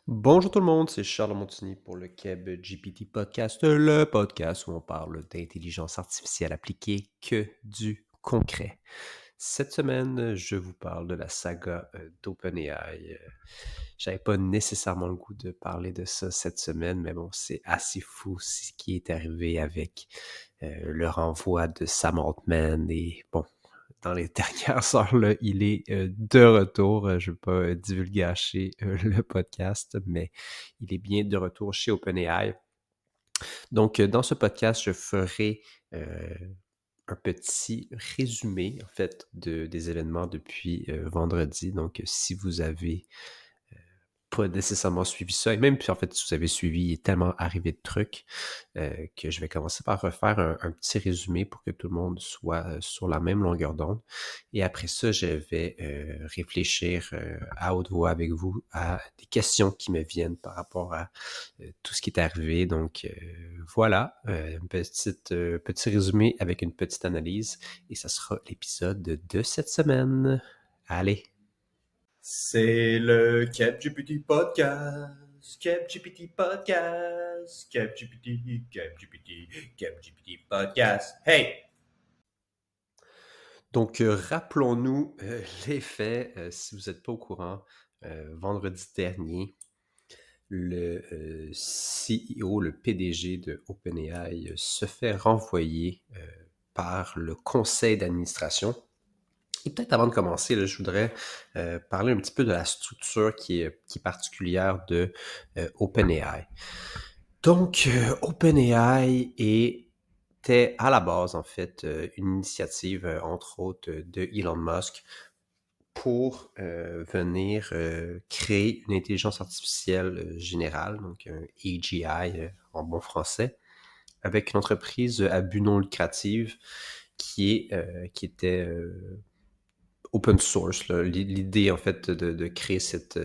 Bonjour tout le monde, c'est Charles Montigny pour le Keb GPT Podcast, le podcast où on parle d'intelligence artificielle appliquée que du concret. Cette semaine, je vous parle de la saga d'OpenAI. J'avais pas nécessairement le goût de parler de ça cette semaine, mais bon, c'est assez fou ce qui est arrivé avec le renvoi de Sam Altman et bon, dans les dernières heures, là, il est de retour. Je ne vais pas divulgacher le podcast, mais il est bien de retour chez OpenAI. Donc, dans ce podcast, je ferai euh, un petit résumé, en fait, des événements depuis vendredi. Donc, si vous avez pas nécessairement suivi ça. Et même, puis en fait, si vous avez suivi, il est tellement arrivé de trucs que je vais commencer par refaire un petit résumé pour que tout le monde soit sur la même longueur d'onde. Et après ça, je vais réfléchir à haute voix avec vous à des questions qui me viennent par rapport à tout ce qui est arrivé. Donc voilà, un petit résumé avec une petite analyse. Et ça sera l'épisode de cette semaine. Allez! C'est le CapGPT Podcast. CapGPT Podcast. CapGPT Podcast. Hey! Donc, rappelons-nous les faits, si vous n'êtes pas au courant, vendredi dernier, le CEO, le PDG de OpenAI se fait renvoyer par le conseil d'administration. Et peut-être avant de commencer, là, je voudrais parler un petit peu de la structure qui est particulière de OpenAI. Donc, OpenAI était à la base, en fait, une initiative, entre autres, de Elon Musk pour venir créer une intelligence artificielle générale, donc un AGI en bon français, avec une entreprise à but non lucratif qui était open source. L'idée, en fait, de créer cette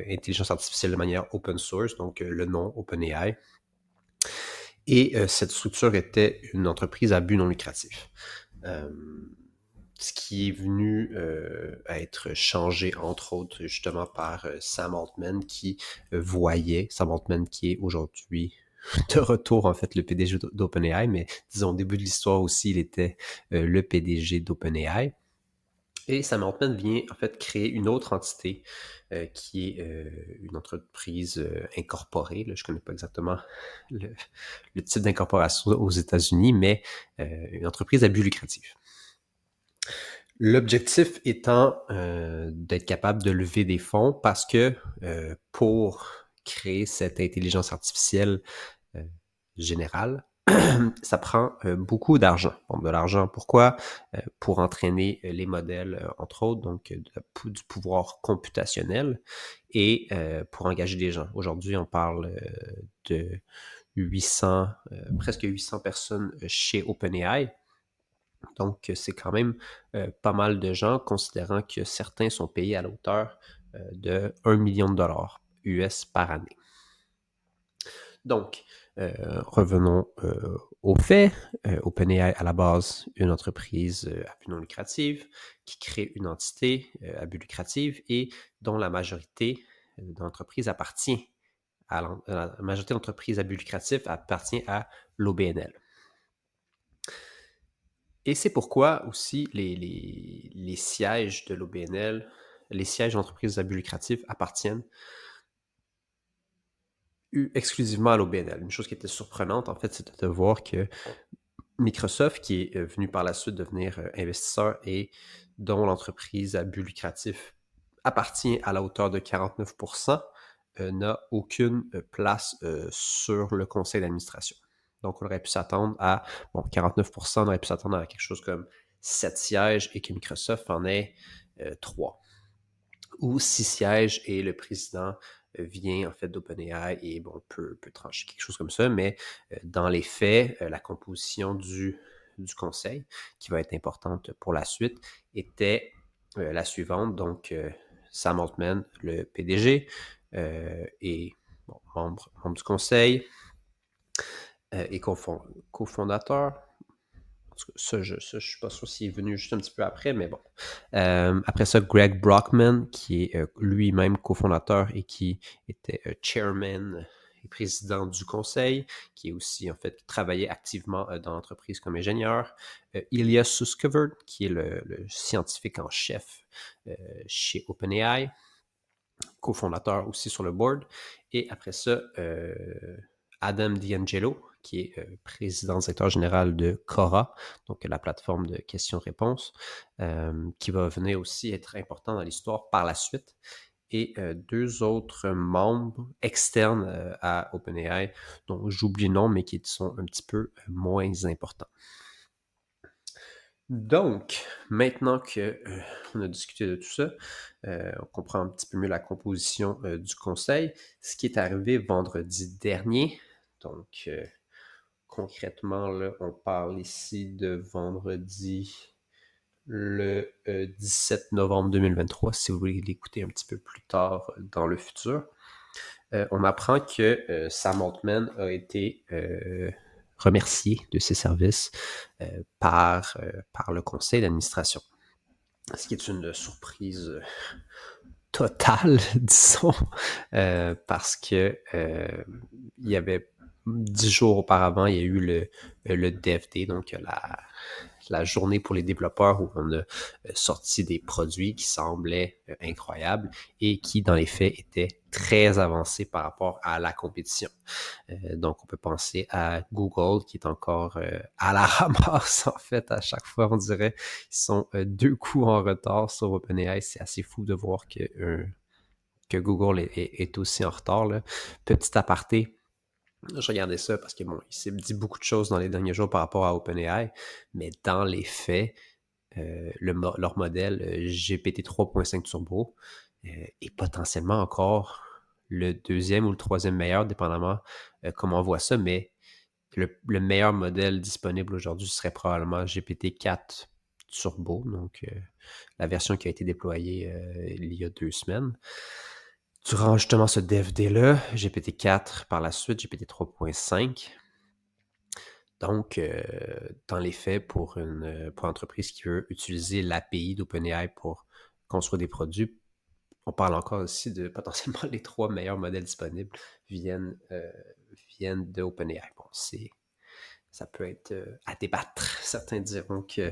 intelligence artificielle de manière open source, donc le nom OpenAI. Et cette structure était une entreprise à but non lucratif. Euh, Ce qui est venu à être changé, entre autres, justement par Sam Altman, Sam Altman qui est aujourd'hui de retour, en fait, le PDG d'OpenAI, mais disons, au début de l'histoire aussi, il était le PDG d'OpenAI. Et Sam Altman vient en fait créer une autre entité qui est une entreprise incorporée. Là, je ne connais pas exactement le, le type d'incorporation aux États-Unis, mais une entreprise à but lucratif. L'objectif étant d'être capable de lever des fonds parce que pour créer cette intelligence artificielle euh, générale, ça prend beaucoup d'argent. Bon, de l'argent, pourquoi? Pour entraîner les modèles, entre autres, donc du pouvoir computationnel et pour engager des gens. Aujourd'hui, on parle de 800, presque 800 personnes chez OpenAI. Donc, c'est quand même pas mal de gens, considérant que certains sont payés à la hauteur de 1 million de dollars US par année. Donc, revenons aux faits. OpenAI, à la base, une entreprise à but non lucratif qui crée une entité à but lucratif et dont la majorité d'entreprises appartient la majorité d'entreprises à but lucratif appartient à l'OBNL. Et c'est pourquoi aussi les sièges de l'OBNL, les sièges d'entreprises à but lucratif appartiennent exclusivement à l'OBNL. Une chose qui était surprenante, en fait, c'était de voir que Microsoft, qui est venu par la suite devenir investisseur et dont l'entreprise à but lucratif appartient à la hauteur de 49%, n'a aucune place sur le conseil d'administration. Donc, on aurait pu s'attendre à, bon, 49%, on aurait pu s'attendre à quelque chose comme 7 sièges et que Microsoft en ait 3. Ou 6 sièges et le président vient en fait d'OpenAI et bon, peut trancher quelque chose comme ça, mais dans les faits, la composition du conseil, qui va être importante pour la suite, était la suivante. Donc, Sam Altman, le PDG, et bon, membre du conseil et cofondateur. En tout cas, ça, je suis pas sûr s'il est venu juste un petit peu après, mais bon. Après ça, Greg Brockman, qui est lui-même cofondateur et qui était chairman et président du conseil, qui est aussi, en fait, qui travaillait activement dans l'entreprise comme ingénieur. Ilya Sutskever, qui est le scientifique en chef chez OpenAI, cofondateur aussi sur le board. Et après ça, Adam D'Angelo, qui est président directeur général de Quora, donc la plateforme de questions-réponses, qui va venir aussi être important dans l'histoire par la suite. Et deux autres membres externes à OpenAI, dont j'oublie le nom, mais qui sont un petit peu moins importants. Donc, maintenant qu'on a discuté de tout ça, on comprend un petit peu mieux la composition du conseil. Ce qui est arrivé vendredi dernier, donc concrètement, là, on parle ici de vendredi le 17 novembre 2023, si vous voulez l'écouter un petit peu plus tard dans le futur. On apprend que Sam Altman a été remercié de ses services par le conseil d'administration. Ce qui est une surprise totale, disons, parce que il y avait 10 jours auparavant, il y a eu le Dev Day, donc la journée pour les développeurs où on a sorti des produits qui semblaient incroyables et qui, dans les faits, étaient très avancés par rapport à la compétition. Donc, on peut penser à Google qui est encore à la ramasse, en fait, à chaque fois, on dirait. Ils sont 2 coups en retard sur OpenAI. C'est assez fou de voir que Google est aussi en retard, là. Petit aparté, je regardais ça parce que, bon, il s'est dit beaucoup de choses dans les derniers jours par rapport à OpenAI, mais dans les faits, leur modèle GPT 3.5 Turbo est potentiellement encore le deuxième ou le troisième meilleur, dépendamment comment on voit ça, mais le meilleur modèle disponible aujourd'hui serait probablement GPT-4 Turbo, donc la version qui a été déployée il y a 2 semaines. Durant justement ce DevD-là, GPT-4 par la suite, GPT 3.5. Donc, dans les faits, pour une entreprise qui veut utiliser l'API d'OpenAI pour construire des produits, on parle encore aussi de potentiellement les 3 meilleurs modèles disponibles viennent de OpenAI. Bon, ça peut être à débattre. Certains diront que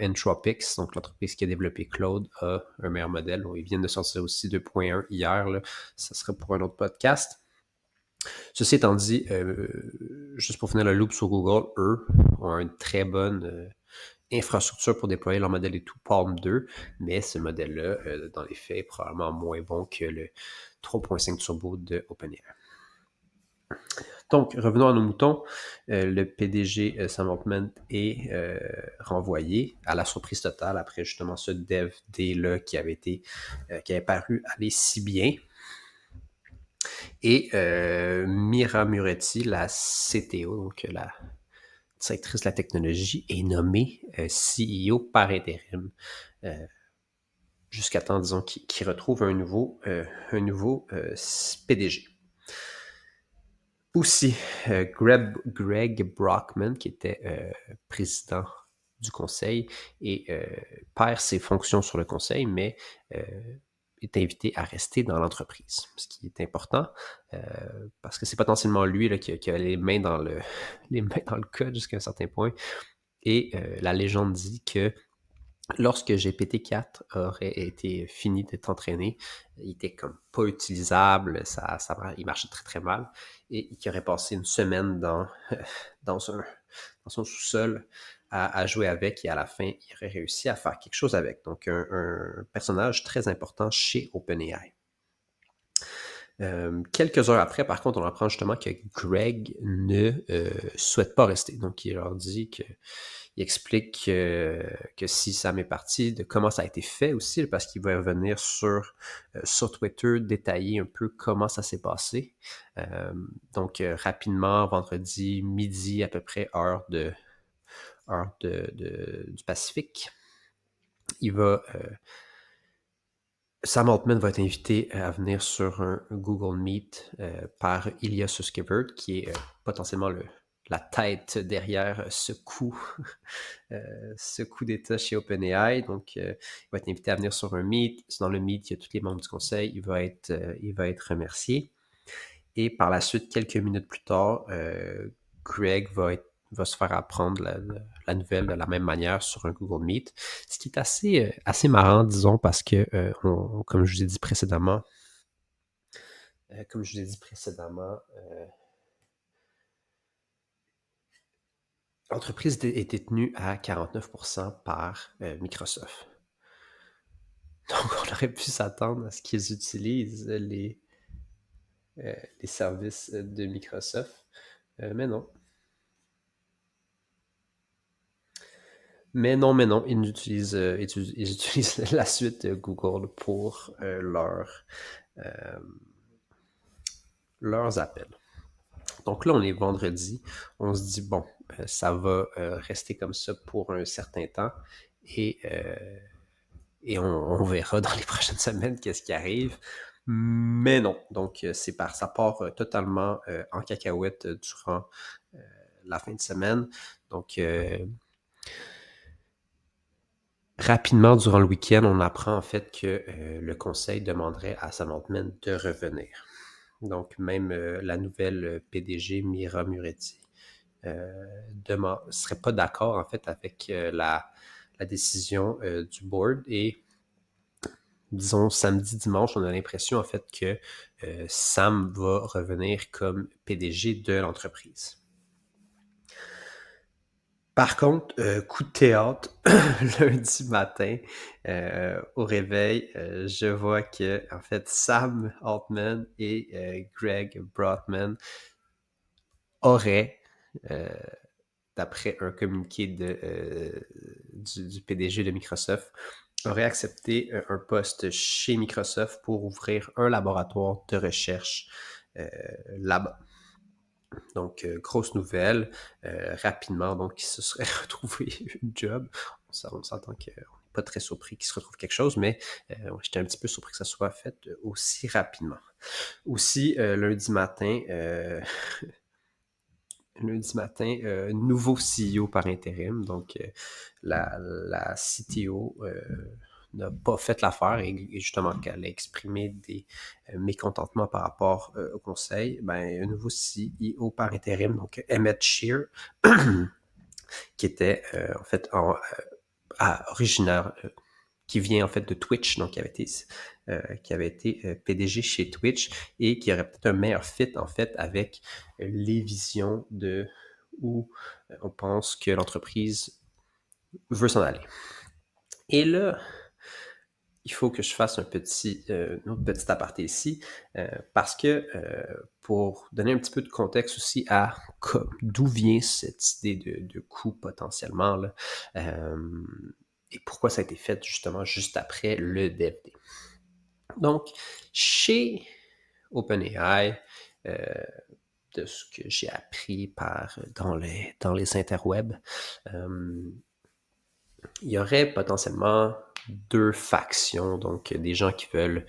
Anthropics, donc l'entreprise qui a développé Claude, a un meilleur modèle. Ils viennent de sortir aussi 2.1 hier. Là. Ça serait pour un autre podcast. Ceci étant dit, juste pour finir le loop sur Google, eux ont une très bonne infrastructure pour déployer leur modèle et tout, Palm 2, mais ce modèle-là, dans les faits, est probablement moins bon que le 3.5 Turbo de OpenAI. Donc, revenons à nos moutons. Le PDG Sam Altman est renvoyé à la surprise totale après justement ce Dev Day-là qui avait paru aller si bien. Et Mira Muretti, la CTO, donc la directrice de la technologie, est nommée CEO par intérim. Jusqu'à temps, disons, qu'il retrouve un nouveau PDG. Aussi, Greg Brockman, qui était président du conseil, et perd ses fonctions sur le conseil, mais est invité à rester dans l'entreprise, ce qui est important, parce que c'est potentiellement lui là, qui a les mains dans le code jusqu'à un certain point. Et la légende dit que lorsque GPT-4 aurait été fini d'être entraîné, il était comme pas utilisable, il marchait très très mal, et qu'il aurait passé une semaine dans son sous-sol à jouer avec, et à la fin, il aurait réussi à faire quelque chose avec. Donc, un personnage très important chez OpenAI. Quelques heures après, par contre, on apprend justement que Greg ne souhaite pas rester. Donc, il leur dit il explique que si Sam est parti, de comment ça a été fait aussi, parce qu'il va revenir sur Twitter, détailler un peu comment ça s'est passé. Donc, rapidement, vendredi midi à peu près, heure du Pacifique, Sam Altman va être invité à venir sur un Google Meet par Ilya Sutskever, qui est potentiellement la tête derrière ce coup d'État chez OpenAI. Donc, il va être invité à venir sur un meet. Dans le meet, il y a tous les membres du conseil. Il va être remercié. Et par la suite, quelques minutes plus tard, Greg va se faire apprendre la nouvelle de la même manière sur un Google Meet. Ce qui est assez marrant, disons, parce que, comme je vous ai dit précédemment, l'entreprise est détenue à 49% par Microsoft. Donc, on aurait pu s'attendre à ce qu'ils utilisent les services de Microsoft, mais non. Mais non, ils utilisent la suite Google pour leurs appels. Donc là, on est vendredi. On se dit, bon, ça va rester comme ça pour un certain temps. Et on verra dans les prochaines semaines qu'est-ce qui arrive. Mais non. Donc, ça part totalement en cacahuète durant la fin de semaine. Donc, rapidement, durant le week-end, on apprend en fait que le conseil demanderait à Sam Altman de revenir. Donc, même la nouvelle PDG, Mira Muretti, ne serait pas d'accord en fait avec la décision du board. Et disons samedi, dimanche, on a l'impression en fait que Sam va revenir comme PDG de l'entreprise. Par contre, coup de théâtre, lundi matin, au réveil, je vois que en fait Sam Altman et Greg Brockman auraient, d'après un communiqué du PDG de Microsoft, auraient accepté un poste chez Microsoft pour ouvrir un laboratoire de recherche là-bas. Donc, grosse nouvelle, rapidement, donc il se serait retrouvé une job. On s'entend qu'on n'est pas très surpris qu'il se retrouve quelque chose, mais j'étais un petit peu surpris que ça soit fait aussi rapidement. Aussi, lundi matin, nouveau CEO par intérim, donc la CTO n'a pas fait l'affaire et justement qu'elle a exprimé des mécontentements par rapport au conseil, un nouveau CEO par intérim, donc Emmett Shear, qui était en fait originaire, qui vient en fait de Twitch, donc qui avait été PDG chez Twitch et qui aurait peut-être un meilleur fit en fait avec les visions de où on pense que l'entreprise veut s'en aller. Et là, il faut que je fasse une autre petite aparté ici, parce que pour donner un petit peu de contexte aussi à d'où vient cette idée de coût potentiellement, là, et pourquoi ça a été fait justement juste après le DevD. Donc, chez OpenAI, de ce que j'ai appris dans les interwebs, il y aurait potentiellement deux factions, donc des gens qui veulent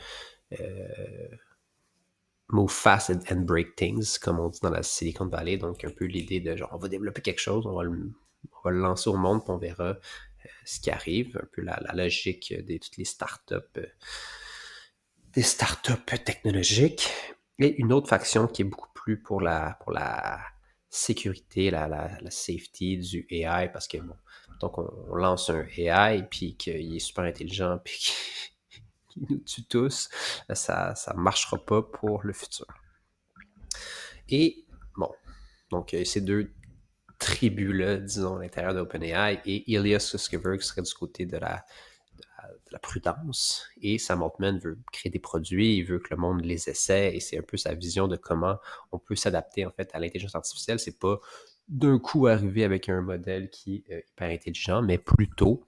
move fast and break things, comme on dit dans la Silicon Valley, donc un peu l'idée de genre on va développer quelque chose, on va le lancer au monde, puis on verra ce qui arrive, un peu la logique de toutes les startups, des startups technologiques, et une autre faction qui est beaucoup plus pour la sécurité, la safety du AI, parce que bon, donc on lance un AI, puis qu'il est super intelligent, puis qu'il nous tue tous, ça marchera pas pour le futur. Et bon, donc ces deux tribus-là, disons, à l'intérieur d'OpenAI, et Ilya Sutskever qui serait du côté de la prudence, et Sam Altman veut créer des produits, il veut que le monde les essaie, et c'est un peu sa vision de comment on peut s'adapter en fait à l'intelligence artificielle. C'est pas d'un coup arriver avec un modèle qui est hyper intelligent, mais plutôt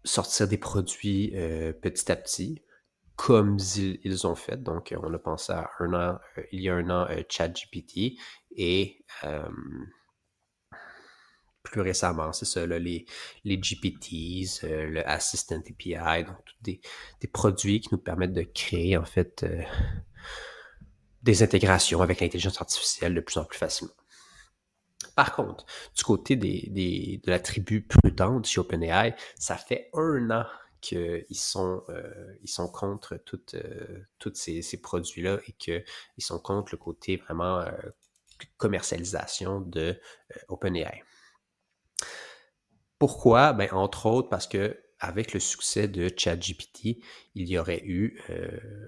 sortir des produits petit à petit, comme ils ont fait. Donc, on a pensé à il y a un an, ChatGPT, et plus récemment, c'est ça, là, les GPTs, le Assistant API, donc tous des produits qui nous permettent de créer en fait des intégrations avec l'intelligence artificielle de plus en plus facilement. Par contre, du côté de la tribu prudente chez OpenAI, ça fait 1 an qu'ils ils sont contre tous ces produits-là et qu'ils sont contre le côté vraiment commercialisation de OpenAI. Pourquoi? Ben, entre autres parce que avec le succès de ChatGPT, il y aurait eu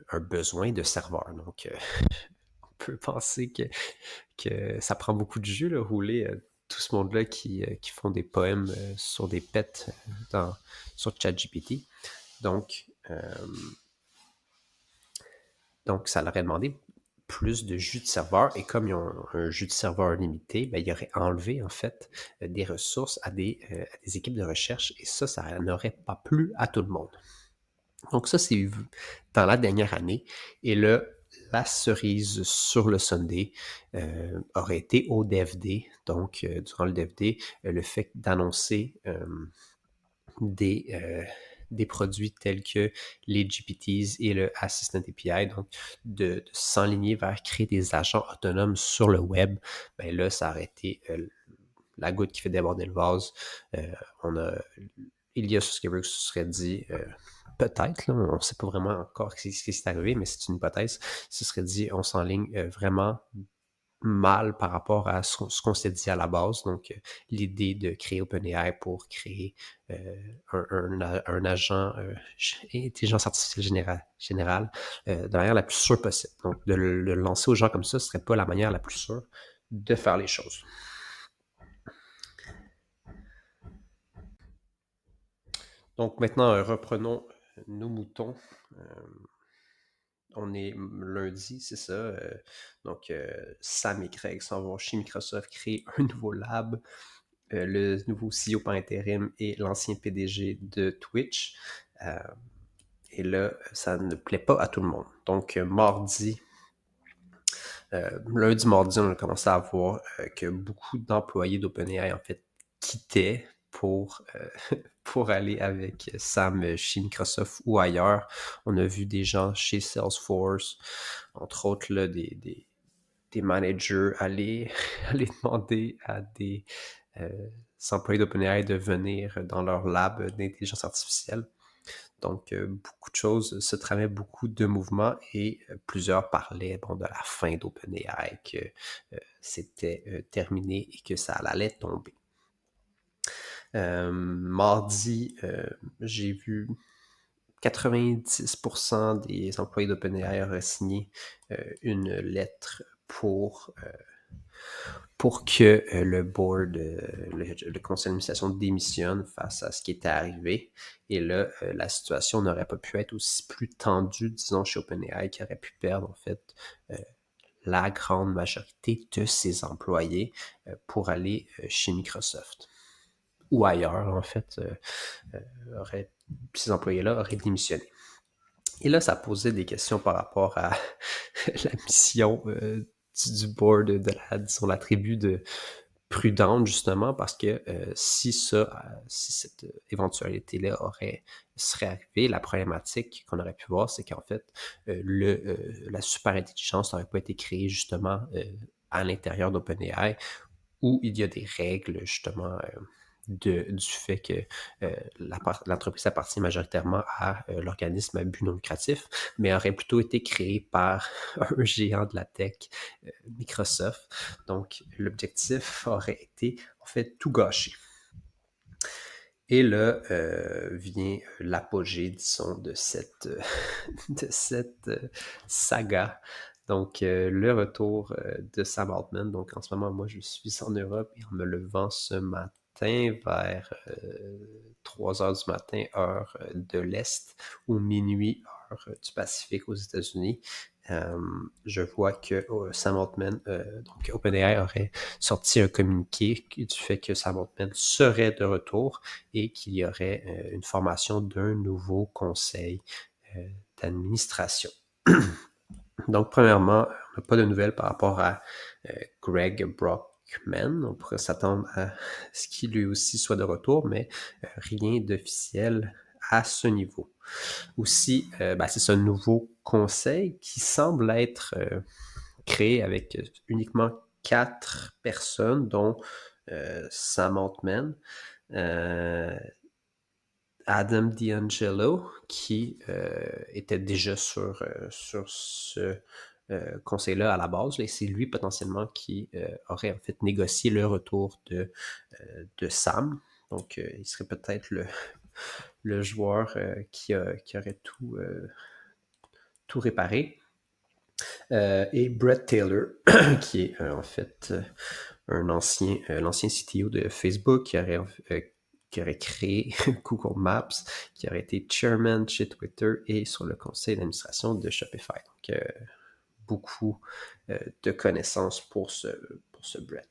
un besoin de serveurs. Donc, on peut penser que ça prend beaucoup de jus, là, rouler tout ce monde-là qui font des poèmes sur des pets sur ChatGPT. Donc, ça leur a demandé plus de jus de serveur. Et comme ils ont un jus de serveur limité, ben, ils auraient enlevé, en fait, des ressources à des équipes de recherche. Et ça n'aurait pas plu à tout le monde. Donc ça, c'est dans la dernière année. Et là, la cerise sur le sundae aurait été au DevD. Donc, durant le DevD, le fait d'annoncer des produits tels que les GPTs et le Assistant API, donc de s'enligner vers créer des agents autonomes sur le web, ben là, ça aurait été la goutte qui fait déborder le vase. Ilya Sutskever se serait dit, peut-être, là, on ne sait pas vraiment encore ce qui s'est arrivé, mais c'est une hypothèse, se serait dit, on s'enligne vraiment mal par rapport à ce qu'on s'est dit à la base. Donc, l'idée de créer OpenAI pour créer un agent intelligence artificielle générale de manière la plus sûre possible. Donc, de le lancer aux gens comme ça, ce ne serait pas la manière la plus sûre de faire les choses. Donc, maintenant, reprenons nos moutons. On est lundi, c'est ça. Donc, Sam et Craig s'en vont chez Microsoft créer un nouveau lab. Le nouveau CEO par intérim et l'ancien PDG de Twitch. Et là, ça ne plaît pas à tout le monde. Donc, lundi, mardi, on a commencé à voir que beaucoup d'employés d'OpenAI, en fait, quittaient pour aller avec Sam chez Microsoft ou ailleurs. On a vu des gens chez Salesforce, entre autres, là, des managers aller demander à des employés d'OpenAI de venir dans leur lab d'intelligence artificielle. Donc, beaucoup de choses se tramaient, beaucoup de mouvements et plusieurs parlaient de la fin d'OpenAI, que c'était terminé et que ça allait tomber. Mardi, j'ai vu 90% des employés d'OpenAI auraient signé une lettre pour que le board, le conseil d'administration démissionne face à ce qui était arrivé. Et là, la situation n'aurait pas pu être aussi plus tendue, disons, chez OpenAI, qui aurait pu perdre, en fait, la grande majorité de ses employés pour aller chez Microsoft. Ou ailleurs, en fait, ces employés-là auraient démissionné. Et là, ça posait des questions par rapport à la mission du board de la tribu de prudente, justement, parce que si cette éventualité-là serait arrivée, la problématique qu'on aurait pu voir, c'est qu'en fait, la super intelligence n'aurait pas été créée justement à l'intérieur d'OpenAI, où il y a des règles justement du fait que l'entreprise appartient majoritairement à l'organisme à but non lucratif, mais aurait plutôt été créé par un géant de la tech, Microsoft. Donc, l'objectif aurait été, en fait, tout gâcher. Et là vient l'apogée, disons, de cette saga. Donc, le retour de Sam Altman. Donc, en ce moment, moi, je suis en Europe et en me levant ce matin vers 3 heures du matin, heure de l'Est, ou minuit, heure du Pacifique aux États-Unis. Je vois que Sam Altman, donc OpenAI, aurait sorti un communiqué du fait que Sam Altman serait de retour et qu'il y aurait une formation d'un nouveau conseil d'administration. Donc, premièrement, on n'a pas de nouvelles par rapport à Greg Brockman. On pourrait s'attendre à ce qu'il lui aussi soit de retour, mais rien d'officiel à ce niveau. Aussi, c'est ce nouveau conseil qui semble être créé avec uniquement 4 personnes, dont Sam Altman, Adam D'Angelo, qui était déjà sur ce conseil-là à la base. Et c'est lui potentiellement qui aurait en fait négocié le retour de Sam. Donc, il serait peut-être le joueur qui aurait tout réparé. Et Brett Taylor, qui est en fait l'ancien CTO de Facebook, qui aurait créé Google Maps, qui aurait été chairman chez Twitter et sur le conseil d'administration de Shopify. Donc, beaucoup de connaissances pour ce Brett.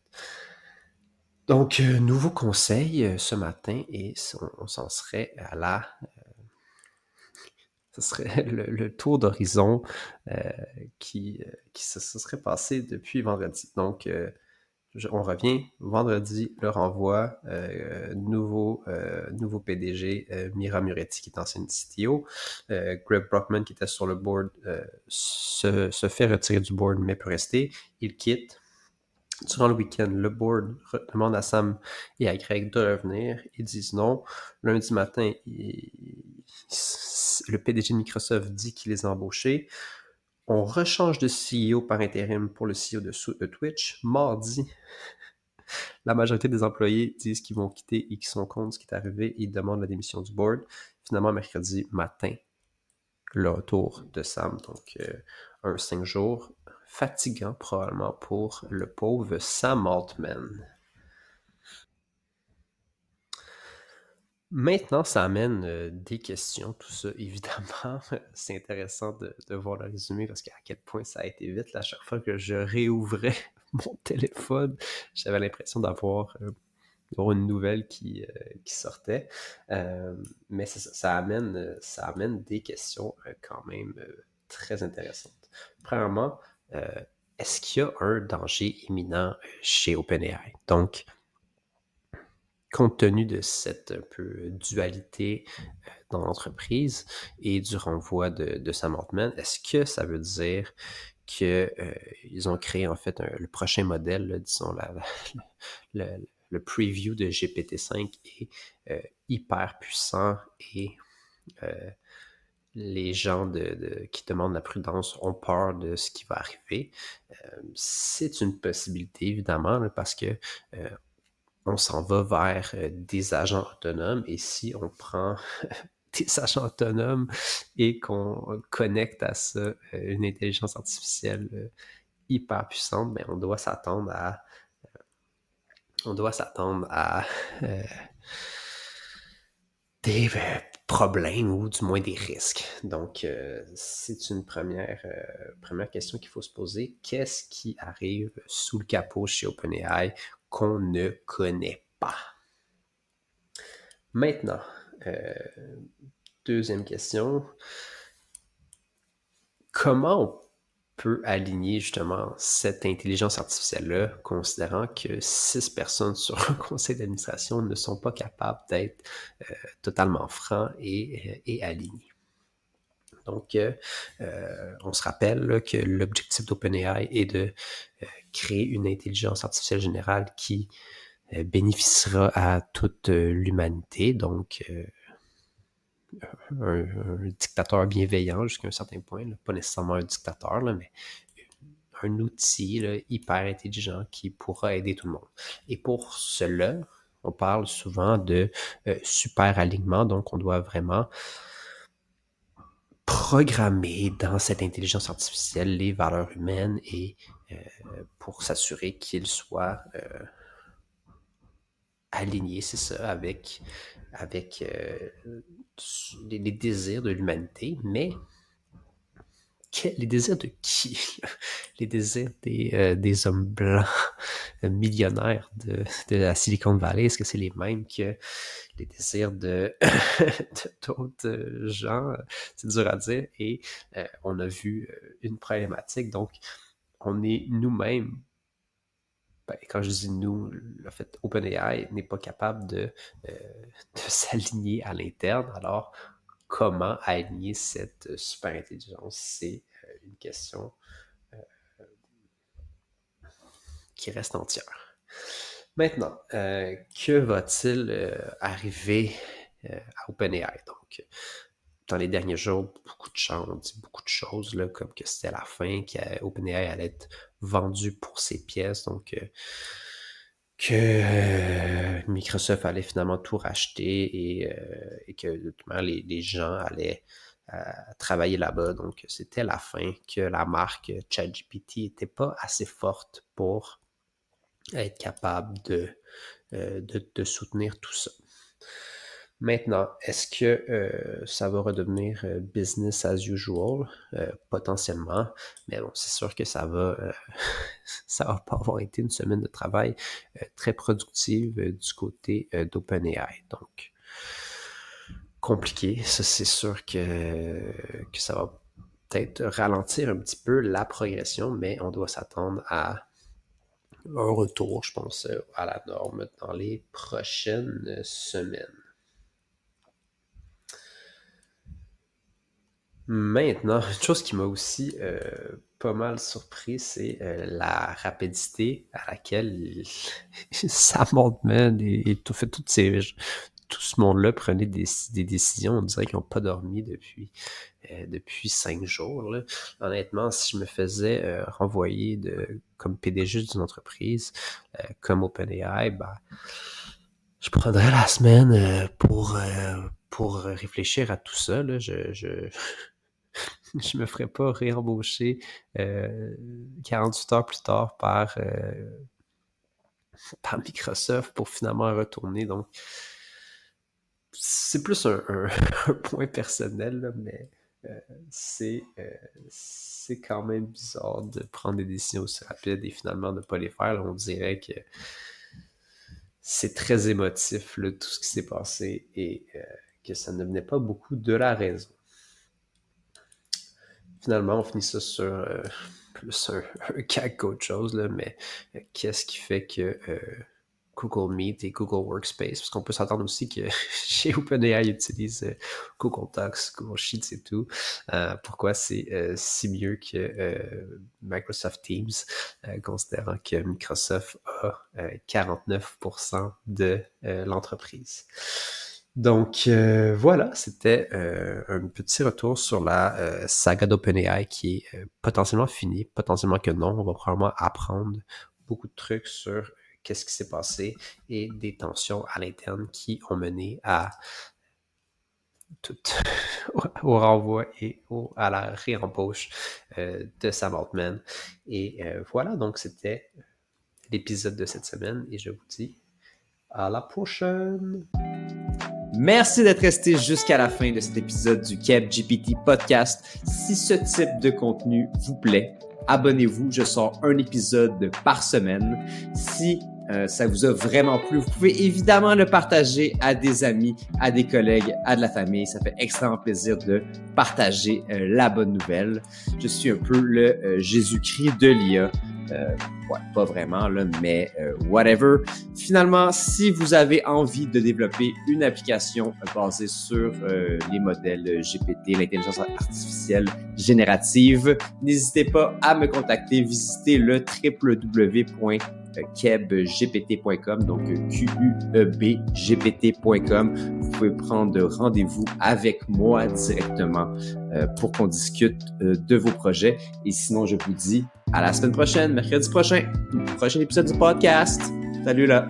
Donc, nouveau conseil ce matin, et on s'en serait à ce serait le tour d'horizon qui se serait passé depuis vendredi. Donc, on revient vendredi, le renvoi, nouveau PDG, Mira Muretti, qui est ancienne CTO. Greg Brockman, qui était sur le board, se fait retirer du board, mais peut rester. Il quitte. Durant le week-end, le board demande à Sam et à Greg de revenir. Ils disent non. Lundi matin, le PDG de Microsoft dit qu'il les a embauchés. On rechange de CEO par intérim pour le CEO de Twitch. Mardi, la majorité des employés disent qu'ils vont quitter et qu'ils sont contre ce qui est arrivé. Ils demandent la démission du board. Finalement, mercredi matin, le retour de Sam. Donc, un 5 jours fatigant probablement pour le pauvre Sam Altman. Maintenant, ça amène des questions, tout ça, évidemment. C'est intéressant de voir le résumé parce qu'à quel point ça a été vite. Là, à chaque fois que je réouvrais mon téléphone, j'avais l'impression d'avoir une nouvelle qui sortait. Mais ça amène des questions quand même très intéressantes. Premièrement, est-ce qu'il y a un danger imminent chez OpenAI? Donc, compte tenu de cette un peu dualité dans l'entreprise et du renvoi de Sam Altman, est-ce que ça veut dire qu'ils ont créé en fait le prochain modèle, là, disons le preview de GPT-5 est hyper puissant et les gens qui demandent la prudence ont peur de ce qui va arriver? C'est une possibilité, évidemment, là, parce que on s'en va vers des agents autonomes, et si on prend des agents autonomes et qu'on connecte à ça une intelligence artificielle hyper puissante, ben on doit s'attendre à des problèmes ou du moins des risques. Donc, c'est une première question qu'il faut se poser. Qu'est-ce qui arrive sous le capot chez OpenAI qu'on ne connaît pas? Maintenant, deuxième question. Comment on peut aligner justement cette intelligence artificielle-là, considérant que 6 personnes sur un conseil d'administration ne sont pas capables d'être totalement francs et alignés? Donc, on se rappelle là, que l'objectif d'OpenAI est de créer une intelligence artificielle générale qui bénéficiera à toute l'humanité. Donc, un dictateur bienveillant jusqu'à un certain point, là. Pas nécessairement un dictateur, là, mais un outil là, hyper intelligent qui pourra aider tout le monde. Et pour cela, on parle souvent de super alignement, donc on doit vraiment programmer dans cette intelligence artificielle les valeurs humaines et pour s'assurer qu'ils soient alignés, c'est ça, avec les désirs de l'humanité, mais les désirs de qui? Les désirs des hommes blancs millionnaires de la Silicon Valley, est-ce que c'est les mêmes que les désirs de d'autres gens? C'est dur à dire, et on a vu une problématique. Donc, on est nous-mêmes, quand je dis nous, en fait, OpenAI n'est pas capable de s'aligner à l'interne. Alors, comment aligner cette super intelligence? C'est une question qui reste entière. Maintenant, que va-t-il arriver à OpenAI? Donc, dans les derniers jours, on dit beaucoup de choses, là, comme que c'était la fin, qu'OpenAI allait être vendu pour ses pièces, donc que Microsoft allait finalement tout racheter et que les gens allaient travailler là-bas. Donc, c'était la fin, que la marque ChatGPT n'était pas assez forte pour être capable de soutenir tout ça. Maintenant, est-ce que ça va redevenir business as usual? Potentiellement, mais bon, c'est sûr que ça va pas avoir été une semaine de travail très productive du côté d'OpenAI. Donc, compliqué. Ça, c'est sûr que ça va peut-être ralentir un petit peu la progression, mais on doit s'attendre à un retour, je pense, à la norme dans les prochaines semaines. Maintenant, une chose qui m'a aussi pas mal surpris, c'est la rapidité à laquelle Sam Altman et tout ce monde-là prenait des décisions. On dirait qu'ils n'ont pas dormi depuis 5 jours. Là. Honnêtement, si je me faisais renvoyer comme PDG d'une entreprise comme OpenAI, je prendrais la semaine pour réfléchir à tout ça. Là. Je me ferais pas réembaucher 48 heures plus tard par Microsoft pour finalement retourner. Donc, c'est plus un point personnel, là, mais c'est quand même bizarre de prendre des décisions aussi rapides et finalement de ne pas les faire. Là, on dirait que c'est très émotif, là, tout ce qui s'est passé et que ça ne venait pas beaucoup de la raison. Finalement, on finit ça sur plus un gag qu'autre chose, là, mais qu'est-ce qui fait que Google Meet et Google Workspace, parce qu'on peut s'entendre aussi que chez OpenAI, ils utilisent Google Docs, Google Sheets et tout. Pourquoi c'est si mieux que Microsoft Teams, considérant que Microsoft a 49% de l'entreprise. Donc voilà, c'était un petit retour sur la saga d'OpenAI qui est potentiellement finie, potentiellement que non. On va probablement apprendre beaucoup de trucs sur qu'est-ce qui s'est passé et des tensions à l'interne qui ont mené à au renvoi et à la réembauche de Sam Altman. Et voilà, donc c'était l'épisode de cette semaine et je vous dis à la prochaine! Merci d'être resté jusqu'à la fin de cet épisode du KebGPT Podcast. Si ce type de contenu vous plaît, abonnez-vous. Je sors un épisode par semaine. Si ça vous a vraiment plu, vous pouvez évidemment le partager à des amis, à des collègues, à de la famille. Ça fait extrêmement plaisir de partager la bonne nouvelle. Je suis un peu le Jésus-Christ de l'IA. Ouais, pas vraiment, là, mais whatever. Finalement, si vous avez envie de développer une application basée sur les modèles GPT, l'intelligence artificielle générative, n'hésitez pas à me contacter. Visitez le www.kebgpt.com, donc QUEBGPT.com. Vous pouvez prendre rendez-vous avec moi directement pour qu'on discute de vos projets. Et sinon, je vous dis à la semaine prochaine, mercredi prochain épisode du podcast. Salut là!